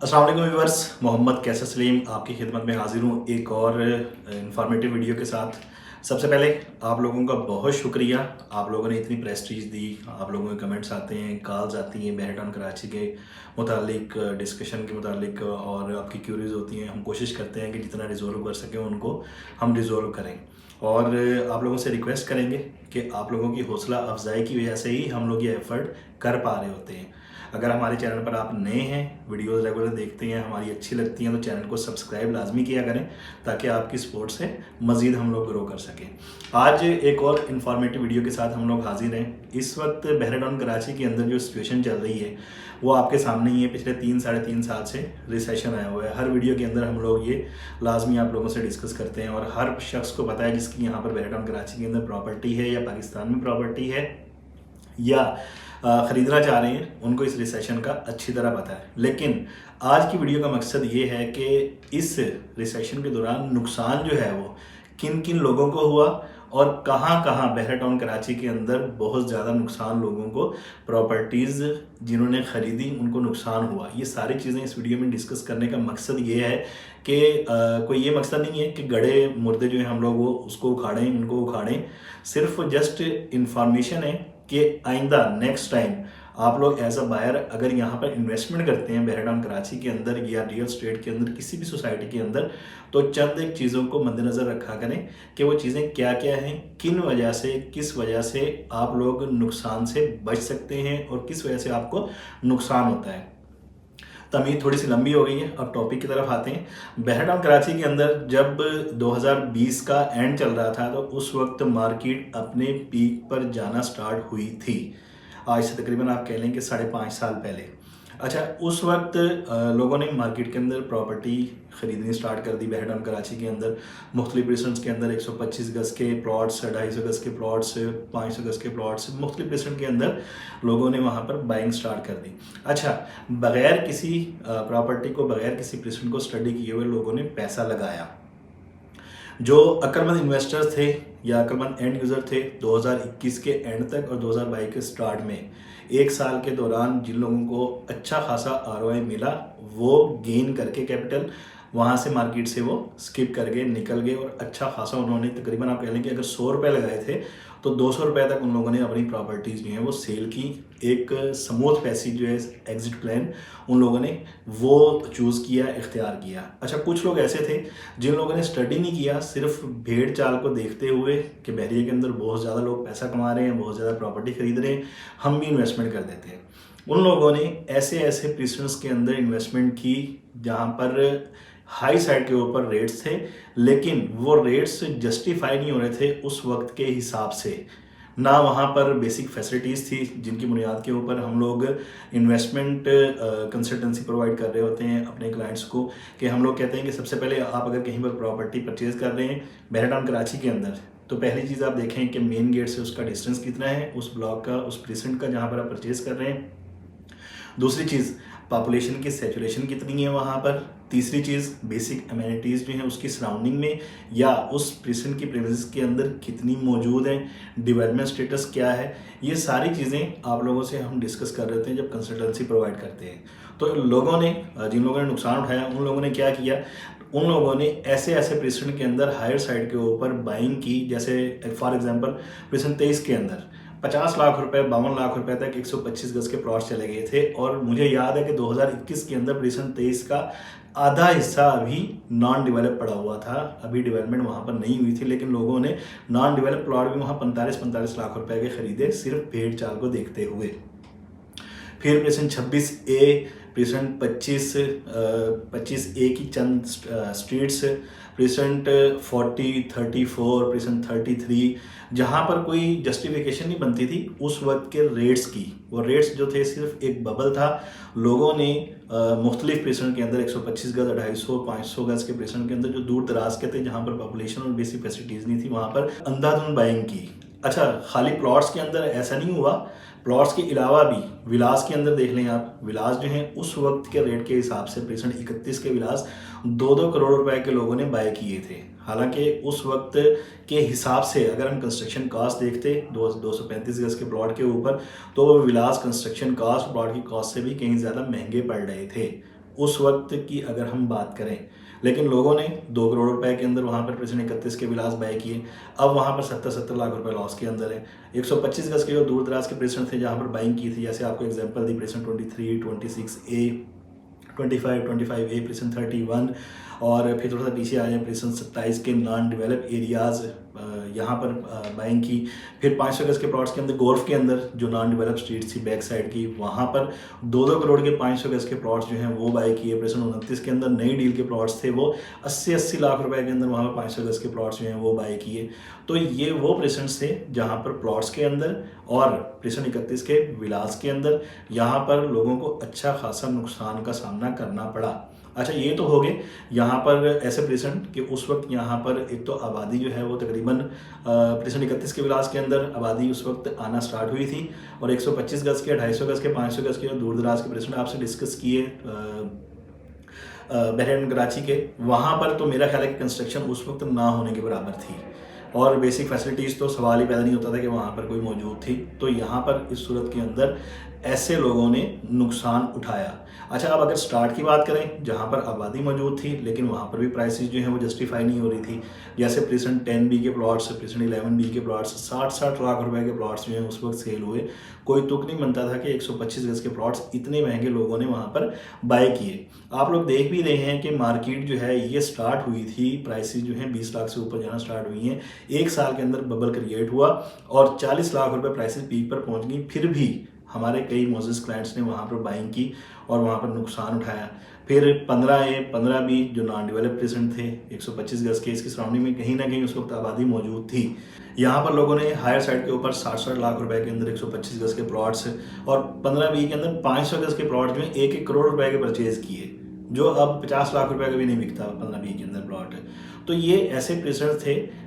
अस्सलाम वालेकुम व्यूअर्स, मोहम्मद कैसर सलीम आपकी खिदमत में हाजिर हूँ एक और इंफॉर्मेटिव वीडियो के साथ। सबसे पहले आप लोगों का बहुत शुक्रिया, आप लोगों ने इतनी प्रेस्टीज दी। आप लोगों के कमेंट्स आते हैं, कॉल्स आती हैं बैरिटॉन कराची के मुतालिक, डिस्कशन के मुतालिक, और आपकी क्यूरीज होती हैं। हम कोशिश करते हैं कि जितना रिजॉल्व कर सकें उनको हम रिजॉल्व करें, और आप लोगों से रिक्वेस्ट करेंगे कि आप लोगों की हौसला अफजाई की वजह से ही हम लोग ये एफ़र्ट कर पा रहे होते हैं। अगर हमारे चैनल पर आप नए हैं, वीडियोस रेगुलर देखते हैं, हमारी अच्छी लगती हैं, तो चैनल को सब्सक्राइब लाजमी किया करें ताकि आपकी सपोर्ट से मज़ीद हम लोग ग्रो कर सकें। आज एक और इन्फॉर्मेटिव वीडियो के साथ हम लोग हाजिर हैं। इस वक्त बहराडाउन कराची के अंदर जो सिचुएशन चल रही है वो आपके सामने ही है। पिछले 3 साढ़े 3 साल से रिसेशन आया हुआ है। हर वीडियो के अंदर हम लोग ये लाजमी आप लोगों से डिस्कस करते हैं, और हर शख्स को पता है जिसकी यहाँ पर बहराडाउन कराची के अंदर प्रॉपर्टी है या पाकिस्तान में प्रॉपर्टी है या ख़रीदना चाह रहे हैं, उनको इस रिसेशन का अच्छी तरह पता है। लेकिन आज की वीडियो का मकसद ये है कि इस रिसेशन के दौरान नुकसान जो है वो किन किन लोगों को हुआ और कहाँ कहाँ बहराटाउन कराची के अंदर बहुत ज़्यादा नुकसान लोगों को, प्रॉपर्टीज़ जिन्होंने ख़रीदी उनको नुकसान हुआ। ये सारी चीज़ें इस वीडियो में डिस्कस करने का मकसद ये है कि कोई ये मकसद नहीं है कि गड़े मुर्दे जो हैं हम लोग वो उसको उखाड़ें, उनको उखाड़ें। सिर्फ जस्ट इंफॉर्मेशन है कि आइंदा नेक्स्ट टाइम आप लोग एज अ बायर अगर यहाँ पर इन्वेस्टमेंट करते हैं बहराडाउन कराची के अंदर या रियल स्टेट के अंदर, किसी भी सोसाइटी के अंदर, तो चंद एक चीज़ों को मद्देनज़र रखा करें कि वो चीज़ें क्या क्या हैं, किन वजह से, किस वजह से आप लोग नुकसान से बच सकते हैं और किस वजह से आपको नुकसान होता है। तमीज़ थोड़ी सी लंबी हो गई है, अब टॉपिक की तरफ आते हैं। बहराडाउन कराची के अंदर जब 2020 का एंड चल रहा था तो उस वक्त मार्केट अपने पीक पर जाना स्टार्ट हुई थी। आज से तकरीबन आप कह लें कि 5.5 साल पहले। अच्छा, उस वक्त लोगों ने मार्केट के अंदर प्रॉपर्टी ख़रीदनी स्टार्ट कर दी। बहराडाउन कराची के अंदर मुख्तलिफ रेस्टोरेंट्स के अंदर 125 गज़ के प्लॉट्स, 250 गज़ के प्लॉट्स, 500 गज़ के प्लॉट्स, मुख्तलिफ रेस्टोरेंट के अंदर लोगों ने वहाँ पर बाइंग स्टार्ट कर दी। अच्छा, बग़ैर किसी प्रॉपर्टी को, बग़ैर किसी रेस्टोरेंट को स्टडी किए हुए लोगों ने पैसा लगाया। जो अक्लमंद इन्वेस्टर्स थे या अक्लमंद एंड यूज़र थे 2021 के एंड तक और 2022 के स्टार्ट में, एक साल के दौरान जिन लोगों को अच्छा खासा आरओआई मिला वो गेन करके कैपिटल वहाँ से मार्केट से वो स्किप कर गए, निकल गए, और अच्छा खासा उन्होंने, तकरीबन आप कह लें कि अगर 100 रुपये लगाए थे तो 200 रुपये तक उन लोगों ने अपनी प्रॉपर्टीज़ जो हैं वो सेल की। एक स्मूथ पैसेज जो है, एग्जिट प्लान उन लोगों ने वो चूज़ किया, इख्तियार किया। अच्छा, कुछ लोग ऐसे थे जिन लोगों ने स्टडी नहीं किया, सिर्फ भेड़ चाल को देखते हुए कि बहरिया के अंदर बहुत ज़्यादा लोग पैसा कमा रहे हैं, बहुत ज़्यादा प्रॉपर्टी खरीद रहे हैं, हम भी इन्वेस्टमेंट कर देते हैं। उन लोगों ने ऐसे ऐसे प्रेसिडेंट्स के अंदर इन्वेस्टमेंट की जहाँ पर हाई साइड के ऊपर रेट्स थे, लेकिन वो रेट्स जस्टिफाई नहीं हो रहे थे उस वक्त के हिसाब से। ना वहाँ पर बेसिक फैसिलिटीज़ थी जिनकी बुनियाद के ऊपर हम लोग इन्वेस्टमेंट कंसल्टेंसी प्रोवाइड कर रहे होते हैं अपने क्लाइंट्स को। कि हम लोग कहते हैं कि सबसे पहले आप अगर कहीं पर प्रॉपर्टी परचेज़ कर रहे हैं बहराडाउन कराची के अंदर, तो पहली चीज़ आप देखें कि मेन गेट से उसका डिस्टेंस कितना है, उस ब्लॉक का, उस प्रेसिडेंट का जहाँ पर आप परचेज़ कर रहे हैं। दूसरी चीज़, पॉपुलेशन की सैचुरेशन कितनी है वहाँ पर। तीसरी चीज़, बेसिक अमेनिटीज़ जो हैं उसकी सराउंडिंग में या उस प्रेसिडेंट की प्रेमिसेस के अंदर कितनी मौजूद हैं, डेवलपमेंट स्टेटस क्या है। ये सारी चीज़ें आप लोगों से हम डिस्कस कर रहे थे जब कंसल्टेंसी प्रोवाइड करते हैं। तो लोगों ने, जिन लोगों ने नुकसान उठाया, उन लोगों ने क्या किया, उन लोगों ने ऐसे ऐसे प्रेसिडेंट के अंदर हायर साइड के ऊपर बाइंग की। जैसे फॉर एग्जांपल प्रेसिडेंट 23 के अंदर 50 लाख रुपए, 52 लाख रुपए तक 125 गज के प्लॉट चले गए थे। और मुझे याद है कि 2021 के अंदर प्रेसिडेंट 23 का आधा हिस्सा अभी नॉन डिवेलप पड़ा हुआ था, अभी डेवलपमेंट वहाँ पर नहीं हुई थी, लेकिन लोगों ने नॉन डिवेलप प्लॉट भी वहाँ 45 लाख रुपए के खरीदे सिर्फ भेड़ चाल को देखते हुए। फिर प्रेसिडेंट 26A, प्रेसिडेंट 25A की चंद स्ट्रीट्स, प्रेसिडेंट 40, 34, प्रेसिडेंट 33, जहाँ पर कोई जस्टिफिकेशन नहीं बनती थी उस वक्त के रेट्स की। वो रेट्स जो थे सिर्फ एक बबल था। लोगों ने मुख्तलिफ प्रेसिडेंट के अंदर 125 गज, 250, 500 गज के प्रेसिडेंट के अंदर जो दूर दराज के थे, जहाँ पर पॉपुलेशन और बेसिक फैसिलिटीज़ नहीं थी, वहाँ पर अंधाधुंध बाइंग की। अच्छा, खाली प्लॉट्स के अंदर ऐसा नहीं हुआ, प्लॉट्स के अलावा भी विलास के अंदर देख लें आप। विलास जो हैं उस वक्त के रेट के हिसाब से प्रेसिडेंट 31 के विलास 2-2 करोड़ रुपए के लोगों ने बाय किए थे। हालांकि उस वक्त के हिसाब से अगर हम कंस्ट्रक्शन कास्ट देखते 235 गज के प्लॉट के ऊपर, तो वो विलास कंस्ट्रक्शन कास्ट प्लॉट की कॉस्ट से भी कहीं ज़्यादा महंगे पड़ रहे थे। उस वक्त की अगर हम बात करें, लेकिन लोगों ने 2 करोड़ रुपए के अंदर वहाँ पर प्रेसिडेंट 31 के विलास बाय किए। अब वहाँ पर 70-70 लाख रुपए लॉस के अंदर है। 125 गज के जो दूर दराज के प्रेसिडेंट थे जहाँ पर बाइंग की थी, जैसे आपको एग्जांपल दी प्रेसिडेंट 23, 26A, 25A, प्रेसिडेंट 31, और फिर थोड़ा सा पीछे आ जाए प्रेसिडेंट 27 के नॉन डेवलप एरियाज़ यहाँ पर बाइंग की। फिर 500 गज के प्लॉट्स के अंदर गोल्फ के अंदर जो नॉन डेवलप स्ट्रीट थी बैक साइड की, वहाँ पर 2-2 करोड़ के 500 गज के प्लॉट्स जो हैं वो बाय किए। प्रेसिडेंट 29 के अंदर नई डील के प्लॉट्स थे, वो 80-80 लाख रुपए के अंदर वहाँ पर 500 गज के प्लॉट्स जो हैं वो बाय किए। तो ये वो प्रेसिडेंट्स थे जहाँ पर प्लॉट्स के अंदर और प्रेसिडेंट 31 के विलास के अंदर यहाँ पर लोगों को अच्छा खासा नुकसान का सामना करना पड़ा। अच्छा, ये तो हो गए यहाँ पर ऐसे प्रेसिडेंट कि उस वक्त यहाँ पर एक तो आबादी जो है वो तकरीबन प्रेसिडेंट 31 के विलास के अंदर आबादी उस वक्त आना स्टार्ट हुई थी, और 125 गज के, 250 गज के, 500 गज के दूर दराज के प्रेसिडेंट आपसे डिस्कस किए बहरैन कराची के, वहाँ पर तो मेरा ख्याल है कि कंस्ट्रक्शन उस वक्त ना होने के बराबर थी, और बेसिक फैसिलिटीज़ तो सवाल ही पैदा नहीं होता था कि वहाँ पर कोई मौजूद थी। तो यहाँ पर इस सूरत के अंदर ऐसे लोगों ने नुकसान उठाया। अच्छा, अब अगर स्टार्ट की बात करें जहाँ पर आबादी मौजूद थी, लेकिन वहाँ पर भी प्राइसेस जो हैं वो जस्टिफाई नहीं हो रही थी। जैसे प्रेसिडेंट 10B के प्लॉट्स, प्रेसिडेंट 11B के प्लॉट्स 60-60 लाख रुपए के प्लॉट्स जो हैं उस वक्त सेल हुए। कोई तुक नहीं बनता था कि 125 गज के प्लॉट्स इतने महंगे लोगों ने वहाँ पर बाय किए। आप लोग देख भी रहे हैं कि मार्केट जो है ये स्टार्ट हुई थी, प्राइसेस जो हैं 20 लाख से ऊपर जाना स्टार्ट हुई हैं। 1 साल के अंदर बबल क्रिएट हुआ और 40 लाख रुपए प्राइसेस पीक पर पहुंच गई। फिर भी हमारे कई मोजिस क्लाइंट्स ने वहाँ पर बाइंग की और वहाँ पर नुकसान उठाया। फिर 15A, 15B जो नॉन डेवलप प्रेसिडेंट थे 125 गज के, इसकी सराउंडिंग में कहीं ना कहीं उस वक्त आबादी मौजूद थी। यहाँ पर लोगों ने हायर साइड के ऊपर 60-60 लाख रुपए के अंदर 125 गज के प्लॉट्स और 15B के अंदर 500 गज के प्लॉट में 1-1 करोड़ रुपए के परचेज किए, जो अब 50 लाख रुपए का भी नहीं बिकता 15B के अंदर प्लॉट। तो ये ऐसे प्रेसिडेंट थे।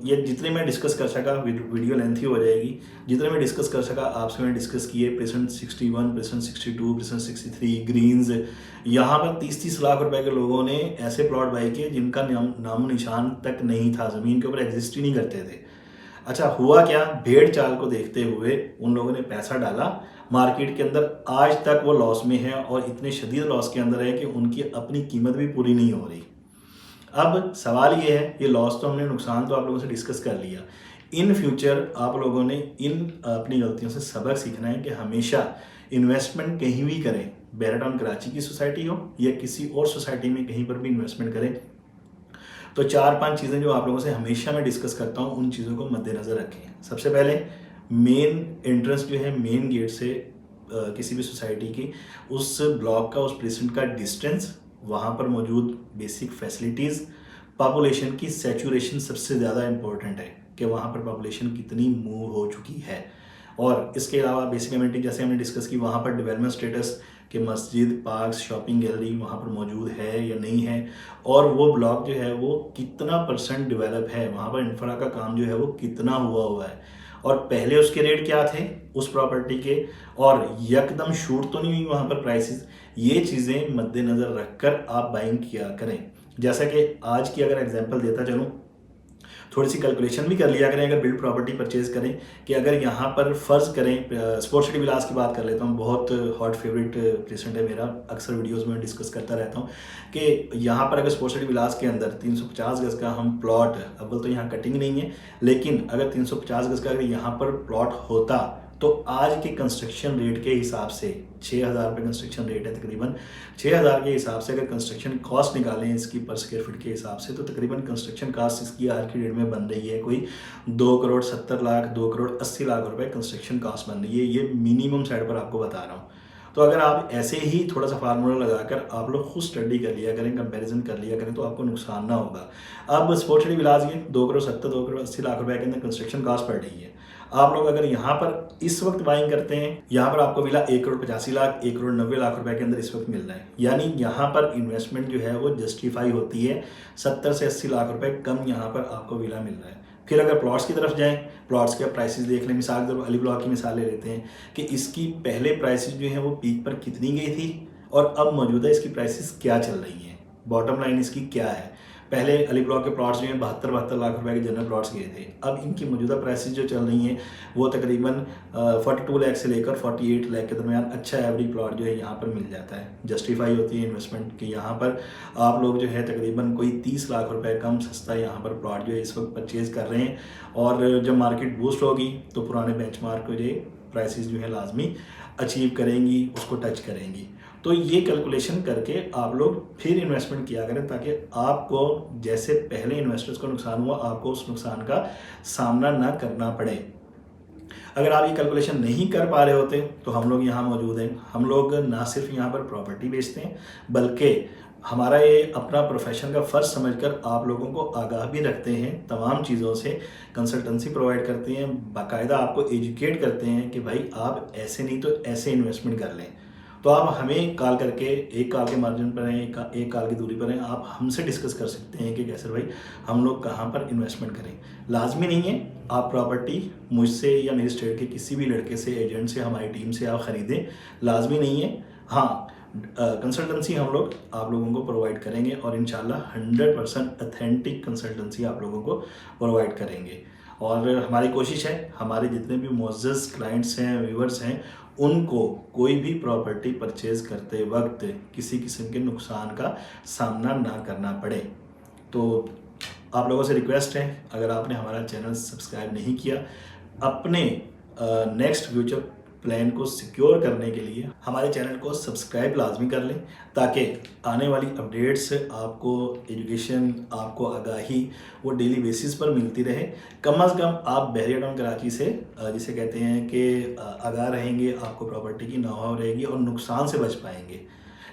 ये जितने मैं डिस्कस कर सका, वीडियो लेंथी हो जाएगी, जितने मैं डिस्कस कर सका आपसे मैंने डिस्कस किए। प्रेसिडेंट 61, प्रेसिडेंट 62, प्रेसिडेंट 63, ग्रीन्स, यहाँ पर 30-30 लाख रुपए के लोगों ने ऐसे प्लॉट बाई किए जिनका नामो निशान तक नहीं था, ज़मीन के ऊपर एग्जिस्ट ही नहीं करते थे। अच्छा, हुआ क्या, भेड़ चाल को देखते हुए उन लोगों ने पैसा डाला मार्केट के अंदर, आज तक वो लॉस में है और इतने शदीद लॉस के अंदर है कि उनकी अपनी कीमत भी पूरी नहीं हो रही। अब सवाल ये है, ये लॉस तो हमने, नुकसान तो आप लोगों से डिस्कस कर लिया। इन फ्यूचर आप लोगों ने इन अपनी गलतियों से सबक सीखना है कि हमेशा इन्वेस्टमेंट कहीं भी करें, बैराटाउन कराची की सोसाइटी हो या किसी और सोसाइटी में कहीं पर भी इन्वेस्टमेंट करें, तो 4-5 चीज़ें जो आप लोगों से हमेशा मैं डिस्कस करता हूँ उन चीज़ों को मद्देनज़र रखें। सबसे पहले मेन एंट्रेंस जो है, मेन गेट से किसी भी सोसाइटी की, उस ब्लॉक का, उस प्रेसिडेंट का डिस्टेंस, वहाँ पर मौजूद बेसिक फैसिलिटीज़, पॉपुलेशन की सैचुरेशन सबसे ज़्यादा इम्पोर्टेंट है कि वहाँ पर पॉपुलेशन कितनी मूव हो चुकी है। और इसके अलावा बेसिक एमिनिटी जैसे हमने डिस्कस की, वहाँ पर डेवलपमेंट स्टेटस कि मस्जिद, पार्क, शॉपिंग गैलरी वहाँ पर मौजूद है या नहीं है, और वो ब्लॉक जो है वो कितना % डेवलप है, वहाँ पर इंफ्रा का काम जो है वो कितना हुआ है, और पहले उसके रेट क्या थे उस प्रॉपर्टी के, और यकदम शूट तो नहीं हुई वहाँ पर प्राइसेस। ये चीज़ें मद्देनज़र रखकर आप बाइंग किया करें। जैसा कि आज की अगर एग्जांपल देता चलूँ, थोड़ी सी कैलकुलेशन भी कर लिया करें अगर बिल्ड प्रॉपर्टी परचेज करें, कि अगर यहाँ पर फ़र्ज़ करें, स्पोर्ट्स सिटी विलास की बात कर लेता हूँ, बहुत हॉट फेवरेट प्रेसिडेंट है मेरा, अक्सर वीडियोस में डिस्कस करता रहता हूँ कि यहाँ पर अगर स्पोर्ट्स सिटी विलास के अंदर 350 गज का हम प्लॉट, अव्वल तो यहाँ कटिंग नहीं है, लेकिन अगर 350 गज का अगर यहाँ पर प्लॉट होता तो आज के कंस्ट्रक्शन रेट के हिसाब से 6,000 रुपये कंस्ट्रक्शन रेट है तकरीबन, 6,000 के हिसाब से अगर कंस्ट्रक्शन कॉस्ट निकालें इसकी पर स्क्वायर फीट के हिसाब से, तो तकरीबन कंस्ट्रक्शन कॉस्ट इसकी आज की डेट में बन रही है कोई 2 करोड़ 70 लाख, 2 करोड़ 80 लाख रुपए कंस्ट्रक्शन कॉस्ट बन रही है। ये मिनिमम साइड पर आपको बता रहा हूँ। तो अगर आप ऐसे ही थोड़ा सा फार्मूला लगाकर आप लोग खुद स्टडी कर लिया करें, कंपैरिजन कर लिया करें, तो आपको नुकसान ना होगा। अब स्पोर्ट्स सिटी विलास ये 2 करोड़ 70, 2 करोड़ 80 लाख रुपए के अंदर कंस्ट्रक्शन कॉस्ट पड़ रही है। आप लोग अगर यहाँ पर इस वक्त बाइंग करते हैं, यहाँ पर आपको मिला 1 करोड़ 85 लाख, 1 करोड़ 90 लाख रुपए के अंदर इस वक्त मिल रहा है, यानी यहाँ पर इन्वेस्टमेंट जो है वो जस्टिफाई होती है। 70 से 80 लाख रुपए कम यहाँ पर आपको विला मिल रहा है। फिर अगर प्लॉट्स की तरफ जाएं, प्लॉट्स के प्राइसेस देख लें, मिसाल के तौर पर अली ब्लॉक की मिसाल ले लेते हैं कि इसकी पहले प्राइसेस जो है वो पीक पर कितनी गई थी और अब मौजूदा इसकी प्राइसेस क्या चल रही हैं, बॉटम लाइन इसकी क्या है। पहले अली ब्लॉक के प्लॉट्स जो हैं 72 लाख रुपए के जनरल प्लॉट्स गए थे। अब इनकी मौजूदा प्राइसेस जो चल रही हैं वो तकरीबन 42 लाख से लेकर 48 लाख के दरमियान अच्छा एवरेज प्लॉट जो है यहाँ पर मिल जाता है। जस्टिफाई होती है इन्वेस्टमेंट कि यहाँ पर आप लोग जो है तकरीबन कोई 30 लाख रुपए कम सस्ता यहाँ पर प्लॉट जो है इस वक्त परचेज़ कर रहे हैं। और जब मार्केट बूस्ट होगी तो पुराने बेंचमार्क को जो प्राइसेस जो है लाजमी अचीव करेंगी, उसको टच करेंगी। तो ये कैलकुलेशन करके आप लोग फिर इन्वेस्टमेंट किया करें ताकि आपको जैसे पहले इन्वेस्टर्स को नुकसान हुआ आपको उस नुकसान का सामना ना करना पड़े। अगर आप ये कैलकुलेशन नहीं कर पा रहे होते तो हम लोग यहाँ मौजूद हैं। हम लोग ना सिर्फ यहाँ पर प्रॉपर्टी बेचते हैं बल्कि हमारा ये अपना प्रोफेशन का फ़र्ज समझकर आप लोगों को आगाह भी रखते हैं, तमाम चीज़ों से कंसल्टेंसी प्रोवाइड करते हैं, बाकायदा आपको एजुकेट करते हैं कि भाई आप ऐसे नहीं तो ऐसे इन्वेस्टमेंट कर लें। तो आप हमें कॉल करके, एक कॉल के मार्जिन पर हैं, एक कॉल की दूरी पर हैं, आप हमसे डिस्कस कर सकते हैं कि कैसर भाई हम लोग कहाँ पर इन्वेस्टमेंट करें। लाजमी नहीं है आप प्रॉपर्टी मुझसे या मेरे स्टेट के किसी भी लड़के से, एजेंट से, हमारी टीम से आप ख़रीदें, लाजमी नहीं है। हाँ, कंसल्टेंसी हम लोग आप लोगों को प्रोवाइड करेंगे और इंशाल्लाह 100% ऑथेंटिक कंसल्टेंसी आप लोगों को प्रोवाइड करेंगे। और हमारी कोशिश है हमारे जितने भी मुअज़्ज़ज़ क्लाइंट्स हैं, व्यूअर्स हैं, उनको कोई भी प्रॉपर्टी परचेज़ करते वक्त किसी किस्म के नुकसान का सामना ना करना पड़े। तो आप लोगों से रिक्वेस्ट है, अगर आपने हमारा चैनल सब्सक्राइब नहीं किया, अपने नेक्स्ट फ्यूचर प्लान को सिक्योर करने के लिए हमारे चैनल को सब्सक्राइब लाजमी कर लें ताकि आने वाली अपडेट्स आपको, एजुकेशन, आपको आगाही वो डेली बेसिस पर मिलती रहे। कम अज़ कम आप बहरिया टाउन कराची से जिसे कहते हैं कि आगाह रहेंगे, आपको प्रॉपर्टी की नॉलेज रहेगी और नुकसान से बच पाएंगे।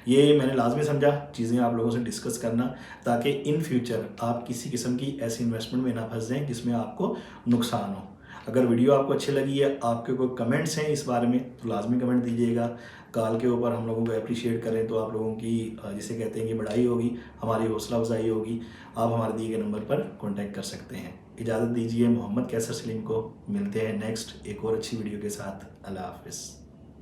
ये मैंने लाजमी समझा चीज़ें आप लोगों से डिस्कस करना ताकि इन फ्यूचर आप किसी किस्म की ऐसी इन्वेस्टमेंट में ना फंस जाएँ जिसमें आपको नुकसान हो। अगर वीडियो आपको अच्छी लगी है, आपके कोई कमेंट्स हैं इस बारे में तो लाजमी कमेंट दीजिएगा। कॉल के ऊपर हम लोगों को अप्रिशिएट करें तो आप लोगों की जिसे कहते हैं कि बढ़ाई होगी, हमारी हौसला अफजाई होगी। आप हमारे दिए गए नंबर पर कॉन्टैक्ट कर सकते हैं। इजाज़त दीजिए मोहम्मद कैसर सलीम को। मिलते हैं नेक्स्ट एक और अच्छी वीडियो के साथ। अल्लाह हाफ़िज़।